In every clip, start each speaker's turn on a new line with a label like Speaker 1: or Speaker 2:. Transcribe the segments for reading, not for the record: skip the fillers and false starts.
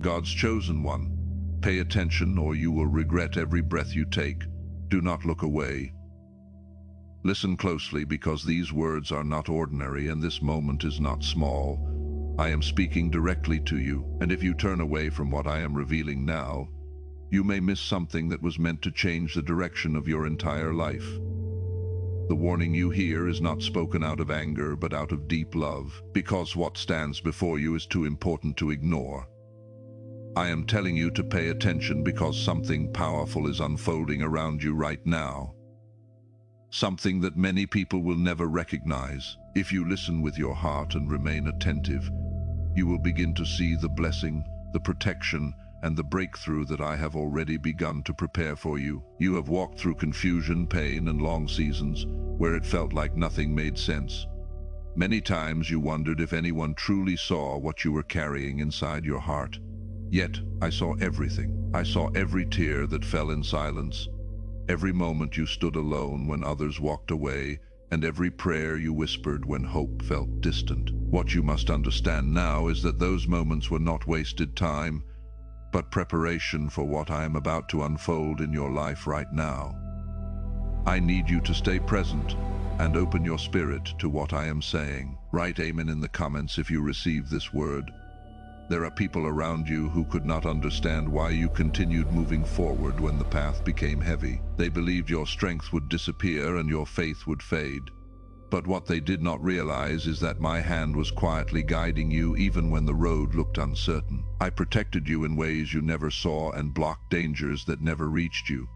Speaker 1: God's chosen one. Pay attention or you will regret every breath you take. Do not look away. Listen closely because these words are not ordinary and this moment is not small. I am speaking directly to you, and if you turn away from what I am revealing now, you may miss something that was meant to change the direction of your entire life. The warning you hear is not spoken out of anger, but out of deep love, because what stands before you is too important to ignore. I am telling you to pay attention because something powerful is unfolding around you right now. Something that many people will never recognize. If you listen with your heart and remain attentive, you will begin to see the blessing, the protection, and the breakthrough that I have already begun to prepare for you. You have walked through confusion, pain, and long seasons where it felt like nothing made sense. Many times you wondered if anyone truly saw what you were carrying inside your heart. Yet, I saw everything. I saw every tear that fell in silence, every moment you stood alone when others walked away, and every prayer you whispered when hope felt distant. What you must understand now is that those moments were not wasted time, but preparation for what I am about to unfold in your life right now. I need you to stay present and open your spirit to what I am saying. Write amen in the comments if you receive this word. There are people around you who could not understand why you continued moving forward when the path became heavy. They believed your strength would disappear and your faith would fade. But what they did not realize is that my hand was quietly guiding you even when the road looked uncertain. I protected you in ways you never saw and blocked dangers that never reached you.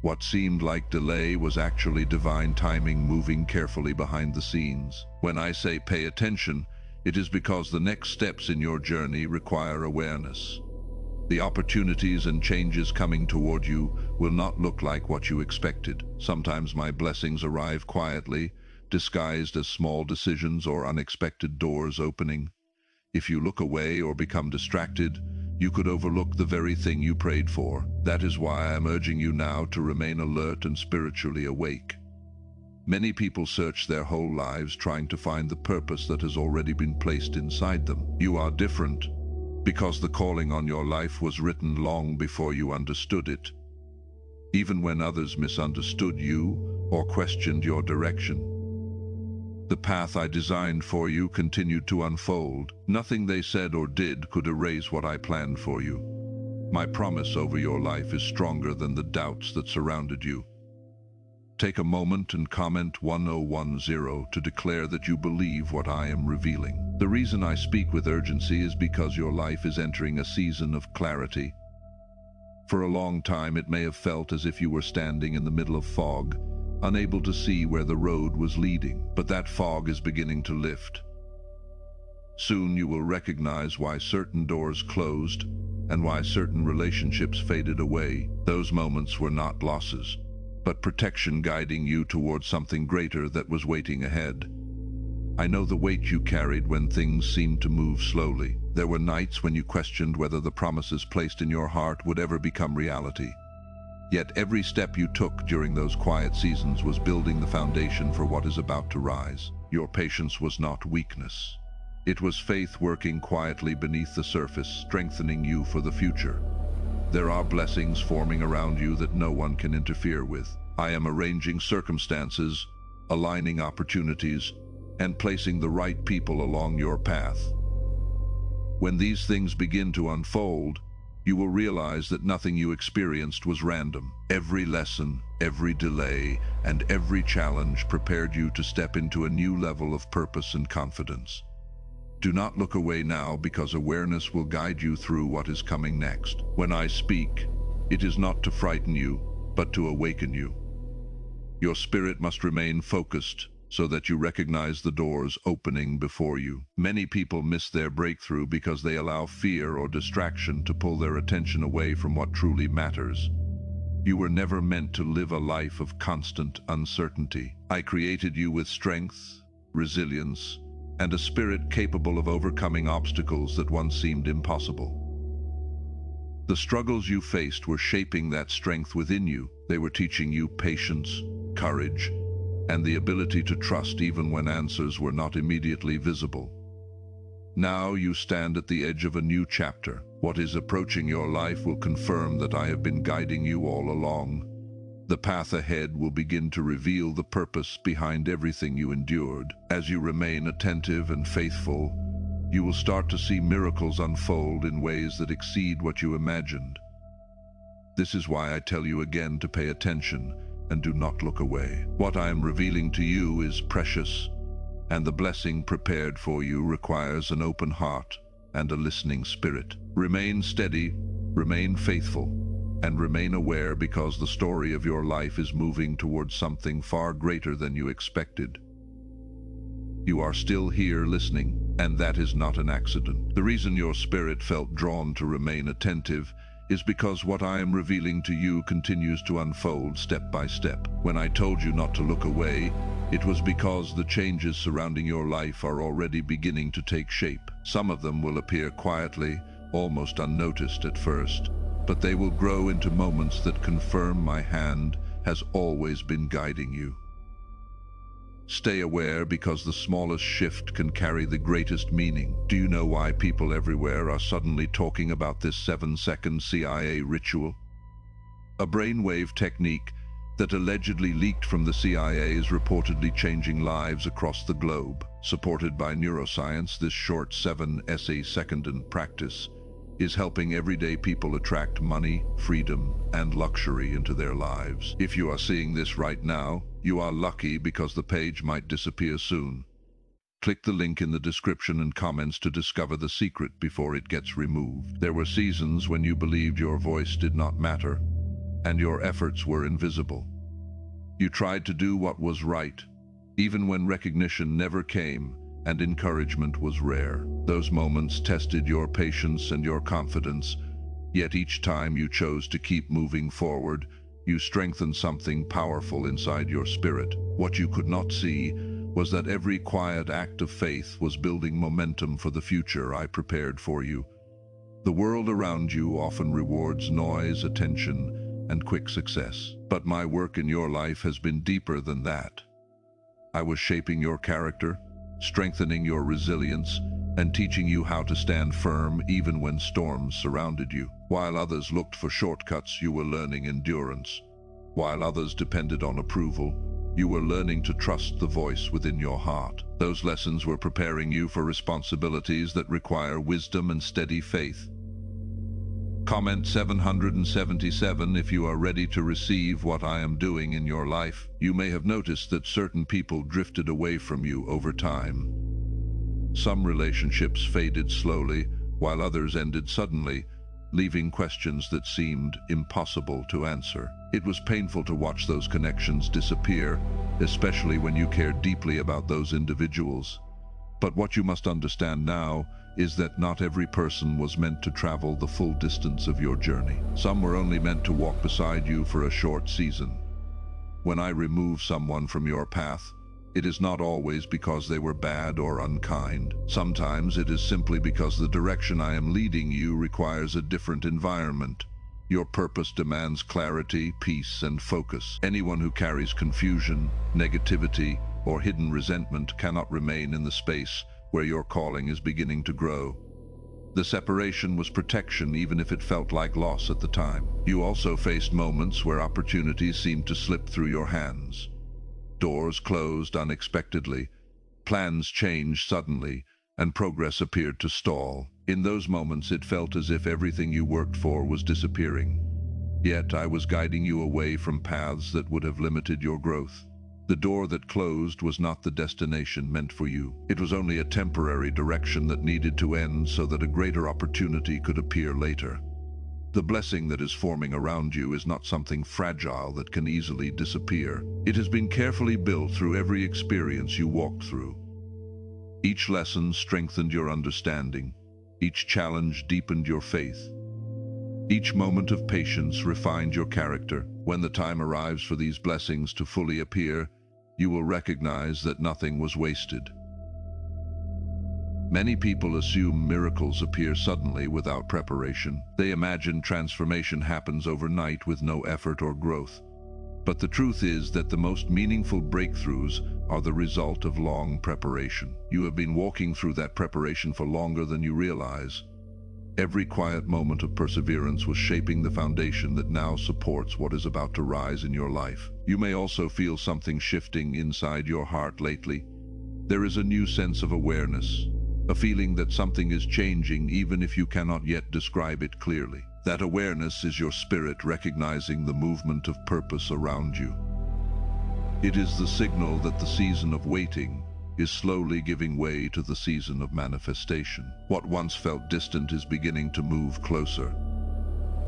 Speaker 1: What seemed like delay was actually divine timing moving carefully behind the scenes. When I say pay attention, it is because the next steps in your journey require awareness. The opportunities and changes coming toward you will not look like what you expected. Sometimes my blessings arrive quietly, disguised as small decisions or unexpected doors opening. If you look away or become distracted, you could overlook the very thing you prayed for. That is why I am urging you now to remain alert and spiritually awake. Many people search their whole lives trying to find the purpose that has already been placed inside them. You are different because the calling on your life was written long before you understood it. Even when others misunderstood you or questioned your direction, the path I designed for you continued to unfold. Nothing they said or did could erase what I planned for you. My promise over your life is stronger than the doubts that surrounded you. Take a moment and comment 1010 to declare that you believe what I am revealing. The reason I speak with urgency is because your life is entering a season of clarity. For a long time it may have felt as if you were standing in the middle of fog, unable to see where the road was leading, but that fog is beginning to lift. Soon you will recognize why certain doors closed and why certain relationships faded away. Those moments were not losses, but protection guiding you towards something greater that was waiting ahead. I know the weight you carried when things seemed to move slowly. There were nights when you questioned whether the promises placed in your heart would ever become reality. Yet every step you took during those quiet seasons was building the foundation for what is about to rise. Your patience was not weakness. It was faith working quietly beneath the surface, strengthening you for the future. There are blessings forming around you that no one can interfere with. I am arranging circumstances, aligning opportunities, and placing the right people along your path. When these things begin to unfold, you will realize that nothing you experienced was random. Every lesson, every delay, and every challenge prepared you to step into a new level of purpose and confidence. Do not look away now because awareness will guide you through what is coming next. When I speak, it is not to frighten you, but to awaken you. Your spirit must remain focused so that you recognize the doors opening before you. Many people miss their breakthrough because they allow fear or distraction to pull their attention away from what truly matters. You were never meant to live a life of constant uncertainty. I created you with strength, resilience, and a spirit capable of overcoming obstacles that once seemed impossible. The struggles you faced were shaping that strength within you. They were teaching you patience, courage, and the ability to trust even when answers were not immediately visible. Now you stand at the edge of a new chapter. What is approaching your life will confirm that I have been guiding you all along. The path ahead will begin to reveal the purpose behind everything you endured. As you remain attentive and faithful, you will start to see miracles unfold in ways that exceed what you imagined. This is why I tell you again to pay attention and do not look away. What I am revealing to you is precious, and the blessing prepared for you requires an open heart and a listening spirit. Remain steady, remain faithful, and remain aware, because the story of your life is moving towards something far greater than you expected. You are still here listening, and that is not an accident. The reason your spirit felt drawn to remain attentive is because what I am revealing to you continues to unfold step by step. When I told you not to look away, it was because the changes surrounding your life are already beginning to take shape. Some of them will appear quietly, almost unnoticed at first, but they will grow into moments that confirm my hand has always been guiding you. Stay aware, because the smallest shift can carry the greatest meaning. Do you know why people everywhere are suddenly talking about this 7-second CIA ritual? A brainwave technique that allegedly leaked from the CIA is reportedly changing lives across the globe. Supported by neuroscience, this short 7-second practice is helping everyday people attract money, freedom, and luxury into their lives. If you are seeing this right now, you are lucky, because the page might disappear soon. Click the link in the description and comments to discover the secret before it gets removed. There were seasons when you believed your voice did not matter, and your efforts were invisible. You tried to do what was right, even when recognition never came and encouragement was rare. Those moments tested your patience and your confidence, yet each time you chose to keep moving forward, you strengthened something powerful inside your spirit. What you could not see was that every quiet act of faith was building momentum for the future I prepared for you. The world around you often rewards noise, attention, and quick success. But my work in your life has been deeper than that. I was shaping your character, strengthening your resilience, and teaching you how to stand firm even when storms surrounded you. While others looked for shortcuts, you were learning endurance. While others depended on approval, you were learning to trust the voice within your heart. Those lessons were preparing you for responsibilities that require wisdom and steady faith. Comment 777 if you are ready to receive what I am doing in your life. You may have noticed that certain people drifted away from you over time. Some relationships faded slowly, while others ended suddenly, leaving questions that seemed impossible to answer. It was painful to watch those connections disappear, especially when you cared deeply about those individuals. But what you must understand now is that not every person was meant to travel the full distance of your journey. Some were only meant to walk beside you for a short season. When I remove someone from your path, it is not always because they were bad or unkind. Sometimes it is simply because the direction I am leading you requires a different environment. Your purpose demands clarity, peace, and focus. Anyone who carries confusion, negativity, or hidden resentment cannot remain in the space where your calling is beginning to grow. The separation was protection, even if it felt like loss at the time. You also faced moments where opportunities seemed to slip through your hands. Doors closed unexpectedly, plans changed suddenly, and progress appeared to stall. In those moments, it felt as if everything you worked for was disappearing. Yet I was guiding you away from paths that would have limited your growth. The door that closed was not the destination meant for you. It was only a temporary direction that needed to end so that a greater opportunity could appear later. The blessing that is forming around you is not something fragile that can easily disappear. It has been carefully built through every experience you walked through. Each lesson strengthened your understanding. Each challenge deepened your faith. Each moment of patience refined your character. When the time arrives for these blessings to fully appear, you will recognize that nothing was wasted. Many people assume miracles appear suddenly without preparation. They imagine transformation happens overnight with no effort or growth. But the truth is that the most meaningful breakthroughs are the result of long preparation. You have been walking through that preparation for longer than you realize. Every quiet moment of perseverance was shaping the foundation that now supports what is about to rise in your life. You may also feel something shifting inside your heart lately. There is a new sense of awareness, a feeling that something is changing even if you cannot yet describe it clearly. That awareness is your spirit recognizing the movement of purpose around you. It is the signal that the season of waiting is slowly giving way to the season of manifestation. What once felt distant is beginning to move closer.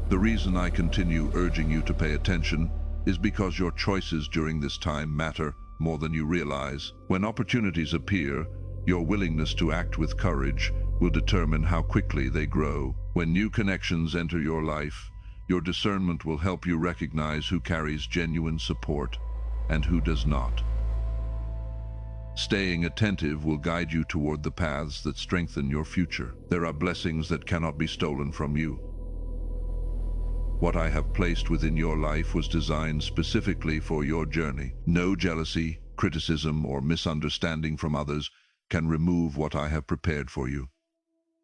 Speaker 1: The reason I continue urging you to pay attention is because your choices during this time matter more than you realize. When opportunities appear, your willingness to act with courage will determine how quickly they grow. When new connections enter your life, your discernment will help you recognize who carries genuine support and who does not. Staying attentive will guide you toward the paths that strengthen your future. There are blessings that cannot be stolen from you. What I have placed within your life was designed specifically for your journey. No jealousy, criticism, or misunderstanding from others can remove what I have prepared for you.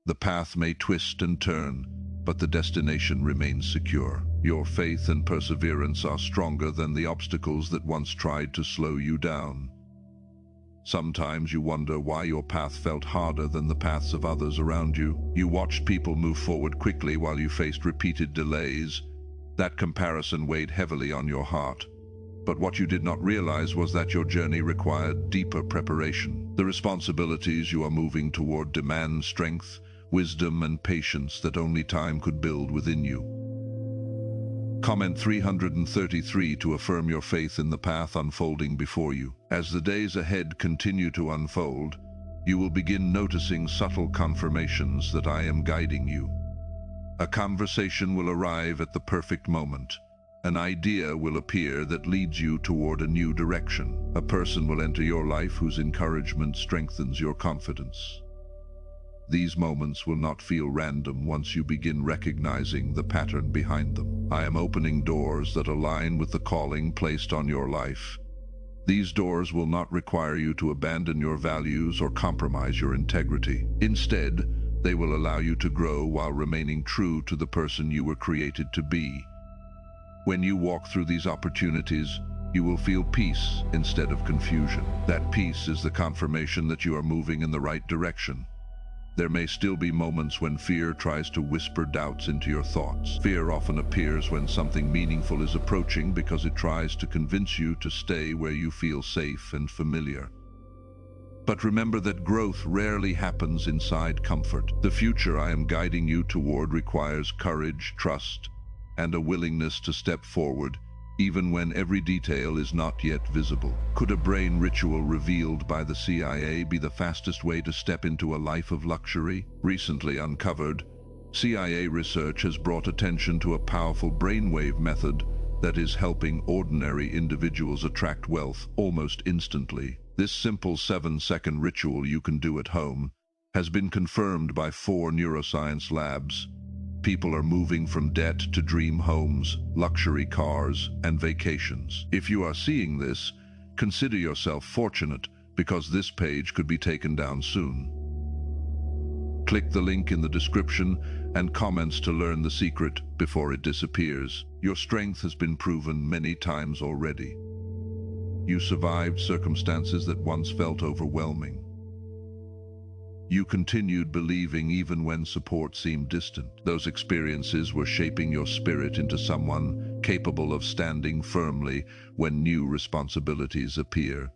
Speaker 1: The path may twist and turn, but the destination remains secure. Your faith and perseverance are stronger than the obstacles that once tried to slow you down. Sometimes you wonder why your path felt harder than the paths of others around you. You watched people move forward quickly while you faced repeated delays. That comparison weighed heavily on your heart. But what you did not realize was that your journey required deeper preparation. The responsibilities you are moving toward demand strength, wisdom, and patience that only time could build within you. Comment 333 to affirm your faith in the path unfolding before you. As the days ahead continue to unfold, you will begin noticing subtle confirmations that I am guiding you. A conversation will arrive at the perfect moment. An idea will appear that leads you toward a new direction. A person will enter your life whose encouragement strengthens your confidence. These moments will not feel random once you begin recognizing the pattern behind them. I am opening doors that align with the calling placed on your life. These doors will not require you to abandon your values or compromise your integrity. Instead, they will allow you to grow while remaining true to the person you were created to be. When you walk through these opportunities, you will feel peace instead of confusion. That peace is the confirmation that you are moving in the right direction. There may still be moments when fear tries to whisper doubts into your thoughts. Fear often appears when something meaningful is approaching because it tries to convince you to stay where you feel safe and familiar. But remember that growth rarely happens inside comfort. The future I am guiding you toward requires courage, trust, and a willingness to step forward, even when every detail is not yet visible. Could a brain ritual revealed by the CIA be the fastest way to step into a life of luxury? Recently uncovered, CIA research has brought attention to a powerful brainwave method that is helping ordinary individuals attract wealth almost instantly. This simple 7-second ritual you can do at home has been confirmed by 4 neuroscience labs. People are moving from debt to dream homes, luxury cars, and vacations. If you are seeing this, consider yourself fortunate because this page could be taken down soon. Click the link in the description and comments to learn the secret before it disappears. Your strength has been proven many times already. You survived circumstances that once felt overwhelming. You continued believing even when support seemed distant. Those experiences were shaping your spirit into someone capable of standing firmly when new responsibilities appear.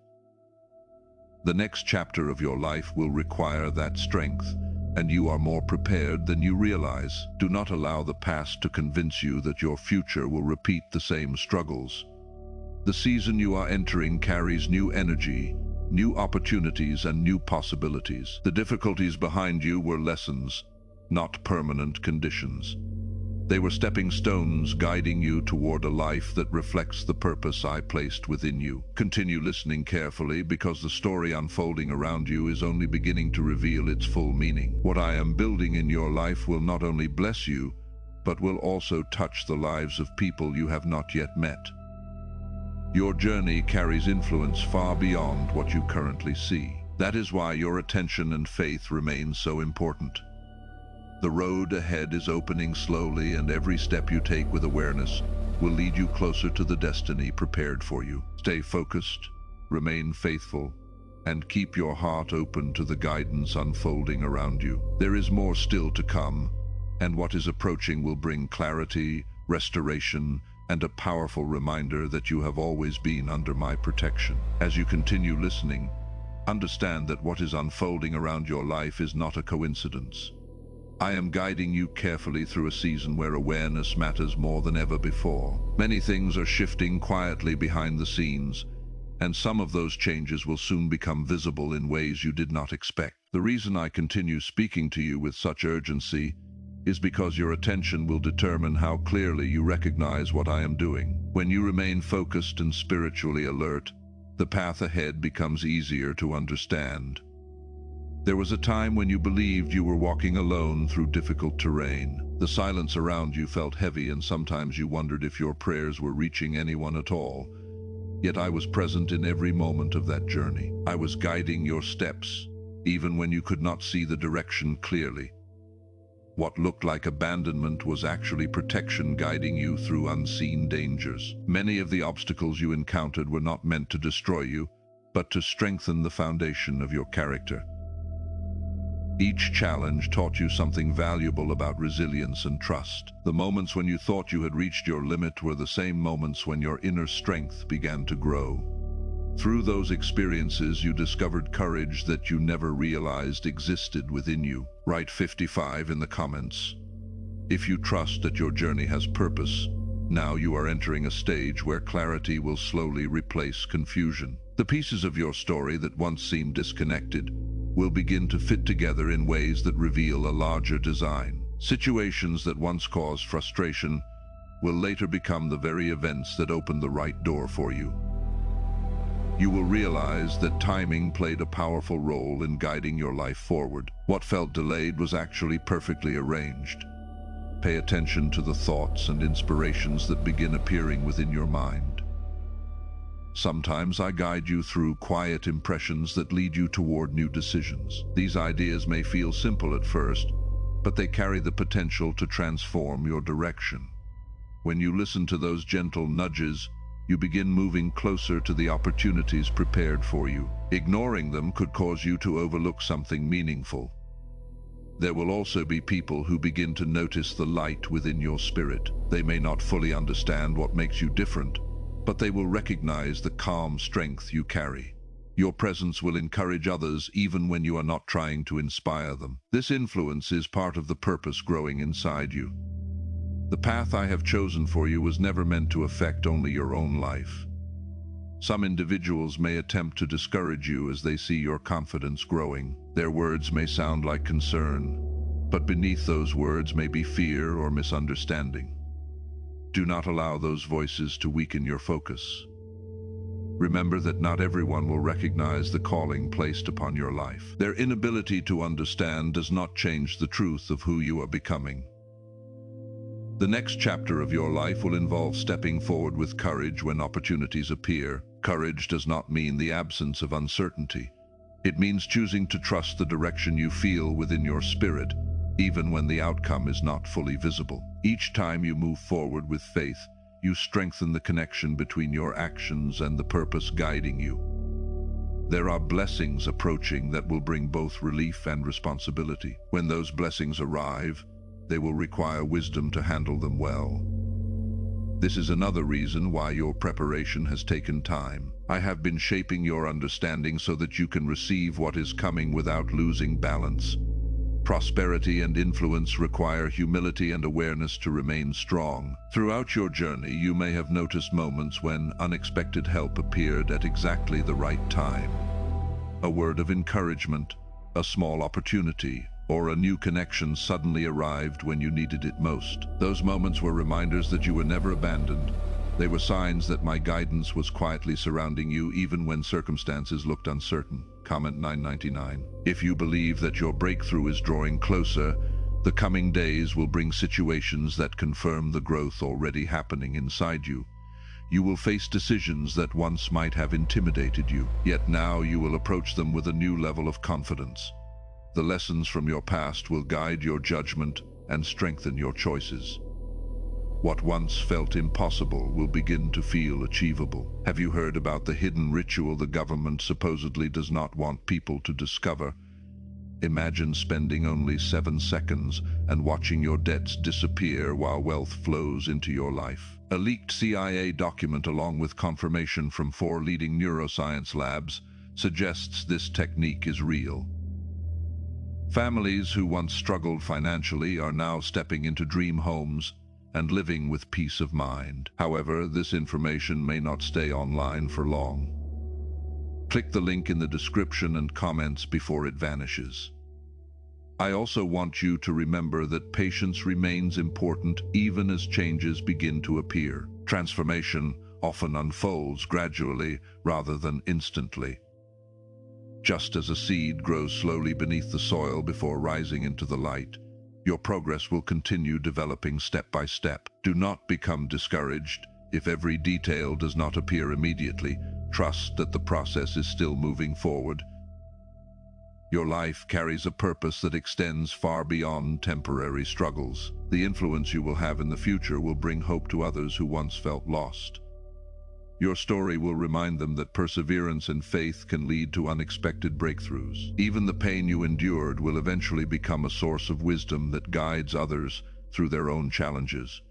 Speaker 1: The next chapter of your life will require that strength, and you are more prepared than you realize. Do not allow the past to convince you that your future will repeat the same struggles. The season you are entering carries new energy, new opportunities, and new possibilities. The difficulties behind you were lessons, not permanent conditions. They were stepping stones guiding you toward a life that reflects the purpose I placed within you. Continue listening carefully because the story unfolding around you is only beginning to reveal its full meaning. What I am building in your life will not only bless you, but will also touch the lives of people you have not yet met. Your journey carries influence far beyond what you currently see. That is why your attention and faith remain so important. The road ahead is opening slowly, and every step you take with awareness will lead you closer to the destiny prepared for you. Stay focused, remain faithful, and keep your heart open to the guidance unfolding around you. There is more still to come, and what is approaching will bring clarity, restoration, and a powerful reminder that you have always been under my protection. As you continue listening, understand that what is unfolding around your life is not a coincidence. I am guiding you carefully through a season where awareness matters more than ever before. Many things are shifting quietly behind the scenes, and some of those changes will soon become visible in ways you did not expect. The reason I continue speaking to you with such urgency is because your attention will determine how clearly you recognize what I am doing. When you remain focused and spiritually alert, the path ahead becomes easier to understand. There was a time when you believed you were walking alone through difficult terrain. The silence around you felt heavy, and sometimes you wondered if your prayers were reaching anyone at all. Yet I was present in every moment of that journey. I was guiding your steps, even when you could not see the direction clearly. What looked like abandonment was actually protection guiding you through unseen dangers. Many of the obstacles you encountered were not meant to destroy you, but to strengthen the foundation of your character. Each challenge taught you something valuable about resilience and trust. The moments when you thought you had reached your limit were the same moments when your inner strength began to grow. Through those experiences, you discovered courage that you never realized existed within you. Write 55 in the comments. If you trust that your journey has purpose, now you are entering a stage where clarity will slowly replace confusion. The pieces of your story that once seemed disconnected will begin to fit together in ways that reveal a larger design. Situations that once caused frustration will later become the very events that open the right door for you. You will realize that timing played a powerful role in guiding your life forward. What felt delayed was actually perfectly arranged. Pay attention to the thoughts and inspirations that begin appearing within your mind. Sometimes I guide you through quiet impressions that lead you toward new decisions. These ideas may feel simple at first, but they carry the potential to transform your direction. When you listen to those gentle nudges, you begin moving closer to the opportunities prepared for you. Ignoring them could cause you to overlook something meaningful. There will also be people who begin to notice the light within your spirit. They may not fully understand what makes you different, but they will recognize the calm strength you carry. Your presence will encourage others even when you are not trying to inspire them. This influence is part of the purpose growing inside you. The path I have chosen for you was never meant to affect only your own life. Some individuals may attempt to discourage you as they see your confidence growing. Their words may sound like concern, but beneath those words may be fear or misunderstanding. Do not allow those voices to weaken your focus. Remember that not everyone will recognize the calling placed upon your life. Their inability to understand does not change the truth of who you are becoming. The next chapter of your life will involve stepping forward with courage when opportunities appear. Courage does not mean the absence of uncertainty. It means choosing to trust the direction you feel within your spirit, even when the outcome is not fully visible. Each time you move forward with faith, you strengthen the connection between your actions and the purpose guiding you. There are blessings approaching that will bring both relief and responsibility. When those blessings arrive, they will require wisdom to handle them well. This is another reason why your preparation has taken time. I have been shaping your understanding so that you can receive what is coming without losing balance. Prosperity and influence require humility and awareness to remain strong. Throughout your journey, you may have noticed moments when unexpected help appeared at exactly the right time. A word of encouragement, a small opportunity, or a new connection suddenly arrived when you needed it most. Those moments were reminders that you were never abandoned. They were signs that my guidance was quietly surrounding you even when circumstances looked uncertain. Comment 999. If you believe that your breakthrough is drawing closer, the coming days will bring situations that confirm the growth already happening inside you. You will face decisions that once might have intimidated you, yet now you will approach them with a new level of confidence. The lessons from your past will guide your judgment and strengthen your choices. What once felt impossible will begin to feel achievable. Have you heard about the hidden ritual the government supposedly does not want people to discover? Imagine spending only 7 seconds and watching your debts disappear while wealth flows into your life. A leaked CIA document, along with confirmation from 4 leading neuroscience labs, suggests this technique is real. Families who once struggled financially are now stepping into dream homes and living with peace of mind. However, this information may not stay online for long. Click the link in the description and comments before it vanishes. I also want you to remember that patience remains important even as changes begin to appear. Transformation often unfolds gradually rather than instantly. Just as a seed grows slowly beneath the soil before rising into the light, your progress will continue developing step by step. Do not become discouraged if every detail does not appear immediately. Trust that the process is still moving forward. Your life carries a purpose that extends far beyond temporary struggles. The influence you will have in the future will bring hope to others who once felt lost. Your story will remind them that perseverance and faith can lead to unexpected breakthroughs. Even the pain you endured will eventually become a source of wisdom that guides others through their own challenges.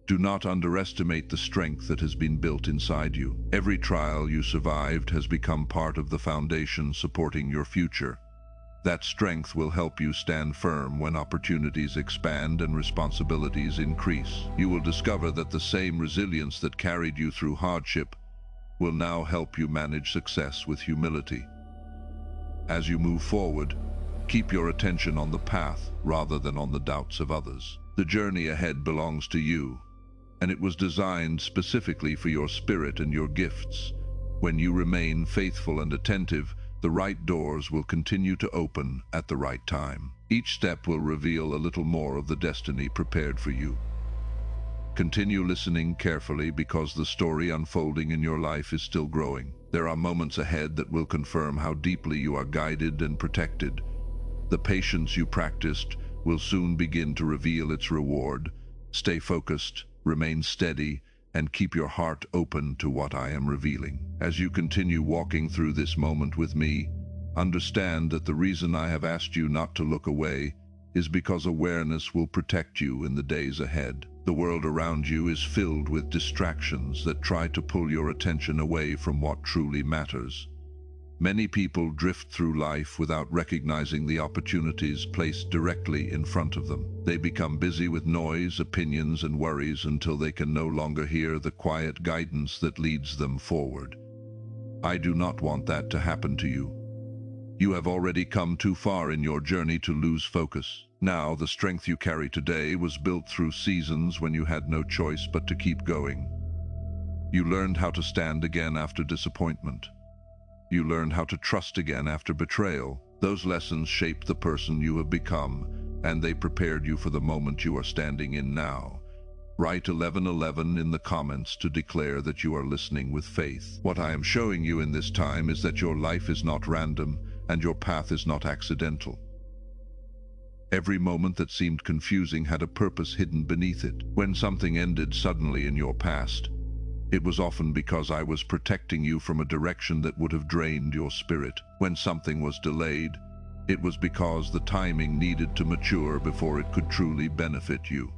Speaker 1: Do not underestimate the strength that has been built inside you. Every trial you survived has become part of the foundation supporting your future. That strength will help you stand firm when opportunities expand and responsibilities increase. You will discover that the same resilience that carried you through hardship will now help you manage success with humility. As you move forward, keep your attention on the path rather than on the doubts of others. The journey ahead belongs to you, and it was designed specifically for your spirit and your gifts. When you remain faithful and attentive, the right doors will continue to open at the right time. Each step will reveal a little more of the destiny prepared for you. Continue listening carefully because the story unfolding in your life is still growing. There are moments ahead that will confirm how deeply you are guided and protected. The patience you practiced will soon begin to reveal its reward. Stay focused, remain steady, and keep your heart open to what I am revealing. As you continue walking through this moment with me, understand that the reason I have asked you not to look away is because awareness will protect you in the days ahead. The world around you is filled with distractions that try to pull your attention away from what truly matters. Many people drift through life without recognizing the opportunities placed directly in front of them. They become busy with noise, opinions, and worries until they can no longer hear the quiet guidance that leads them forward. I do not want that to happen to you. You have already come too far in your journey to lose focus. Now, the strength you carry today was built through seasons when you had no choice but to keep going. You learned how to stand again after disappointment. You learned how to trust again after betrayal. Those lessons shaped the person you have become, and they prepared you for the moment you are standing in now. Write 1111 in the comments to declare that you are listening with faith. What I am showing you in this time is that your life is not random and your path is not accidental. Every moment that seemed confusing had a purpose hidden beneath it. When something ended suddenly in your past, it was often because I was protecting you from a direction that would have drained your spirit. When something was delayed, it was because the timing needed to mature before it could truly benefit you.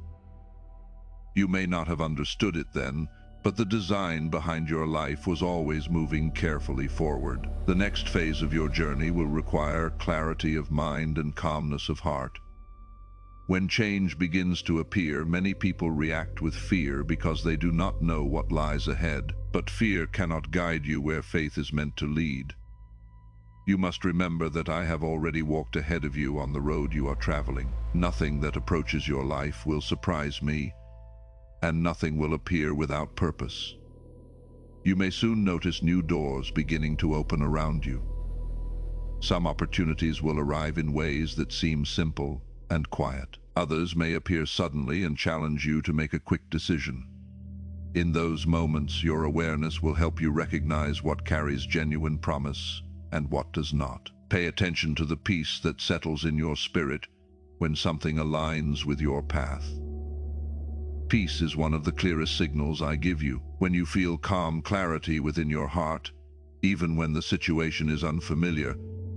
Speaker 1: You may not have understood it then, but the design behind your life was always moving carefully forward. The next phase of your journey will require clarity of mind and calmness of heart. When change begins to appear, many people react with fear because they do not know what lies ahead. But fear cannot guide you where faith is meant to lead. You must remember that I have already walked ahead of you on the road you are traveling. Nothing that approaches your life will surprise me, and nothing will appear without purpose. You may soon notice new doors beginning to open around you. Some opportunities will arrive in ways that seem simple and quiet. Others may appear suddenly and challenge you to make a quick decision. In those moments, your awareness will help you recognize what carries genuine promise and what does not. Pay attention to the peace that settles in your spirit when something aligns with your path. Peace is one of the clearest signals I give you. When you feel calm clarity within your heart, even when the situation is unfamiliar,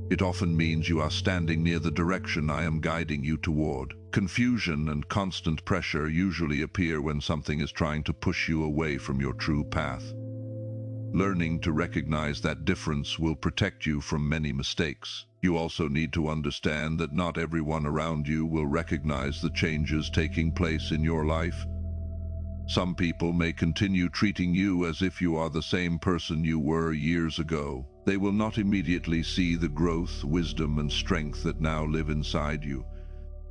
Speaker 1: it often means you are standing near the direction I am guiding you toward. Confusion and constant pressure usually appear when something is trying to push you away from your true path. Learning to recognize that difference will protect you from many mistakes. You also need to understand that not everyone around you will recognize the changes taking place in your life. Some people may continue treating you as if you are the same person you were years ago. They will not immediately see the growth, wisdom, and strength that now live inside you.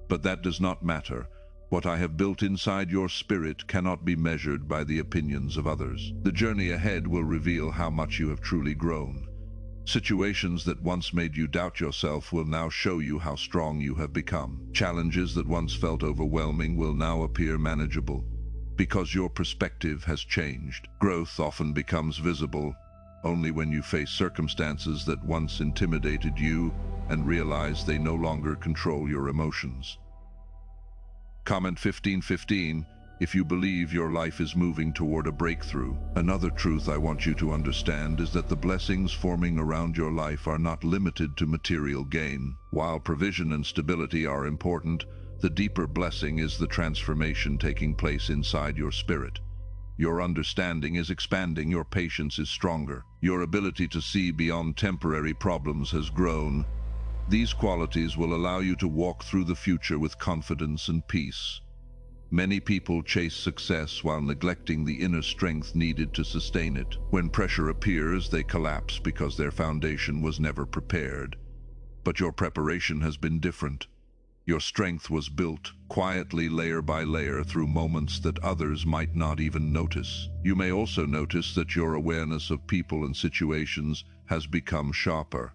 Speaker 1: But that does not matter. What I have built inside your spirit cannot be measured by the opinions of others. The journey ahead will reveal how much you have truly grown. Situations that once made you doubt yourself will now show you how strong you have become. Challenges that once felt overwhelming will now appear manageable, because your perspective has changed. Growth often becomes visible only when you face circumstances that once intimidated you and realize they no longer control your emotions. Comment 1515 if you believe your life is moving toward a breakthrough. Another truth I want you to understand is that the blessings forming around your life are not limited to material gain. While provision and stability are important, the deeper blessing is the transformation taking place inside your spirit. Your understanding is expanding, your patience is stronger, your ability to see beyond temporary problems has grown. These qualities will allow you to walk through the future with confidence and peace. Many people chase success while neglecting the inner strength needed to sustain it. When pressure appears, they collapse because their foundation was never prepared. But your preparation has been different. Your strength was built quietly, layer by layer, through moments that others might not even notice. You may also notice that your awareness of people and situations has become sharper.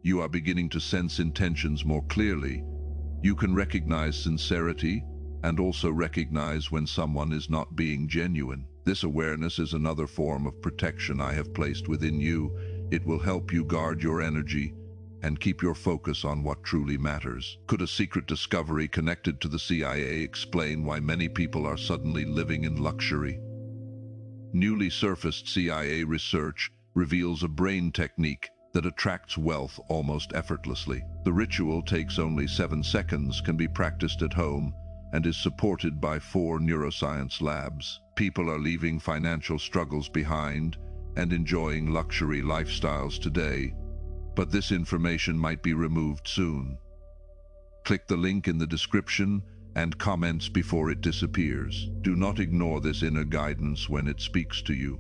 Speaker 1: You are beginning to sense intentions more clearly. You can recognize sincerity and also recognize when someone is not being genuine. This awareness is another form of protection I have placed within you. It will help you guard your energy and keep your focus on what truly matters. Could a secret discovery connected to the CIA explain why many people are suddenly living in luxury? Newly surfaced CIA research reveals a brain technique that attracts wealth almost effortlessly. The ritual takes only 7 seconds, can be practiced at home, and is supported by 4 neuroscience labs. People are leaving financial struggles behind and enjoying luxury lifestyles today, but this information might be removed soon. Click the link in the description and comments before it disappears. Do not ignore this inner guidance when it speaks to you.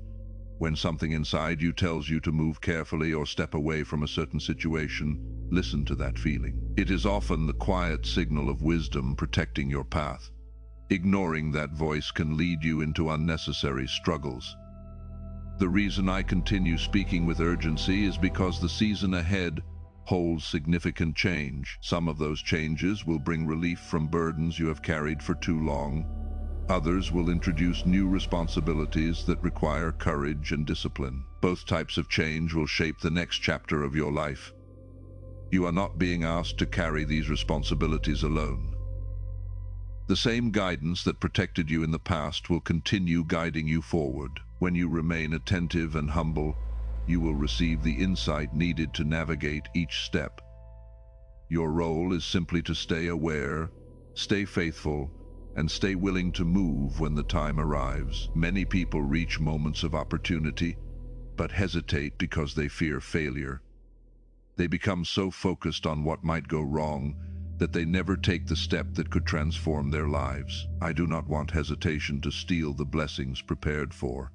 Speaker 1: When something inside you tells you to move carefully or step away from a certain situation, listen to that feeling. It is often the quiet signal of wisdom protecting your path. Ignoring that voice can lead you into unnecessary struggles. The reason I continue speaking with urgency is because the season ahead holds significant change. Some of those changes will bring relief from burdens you have carried for too long. Others will introduce new responsibilities that require courage and discipline. Both types of change will shape the next chapter of your life. You are not being asked to carry these responsibilities alone. The same guidance that protected you in the past will continue guiding you forward. When you remain attentive and humble, you will receive the insight needed to navigate each step. Your role is simply to stay aware, stay faithful, and stay willing to move when the time arrives. Many people reach moments of opportunity, but hesitate because they fear failure. They become so focused on what might go wrong that they never take the step that could transform their lives. I do not want hesitation to steal the blessings prepared for.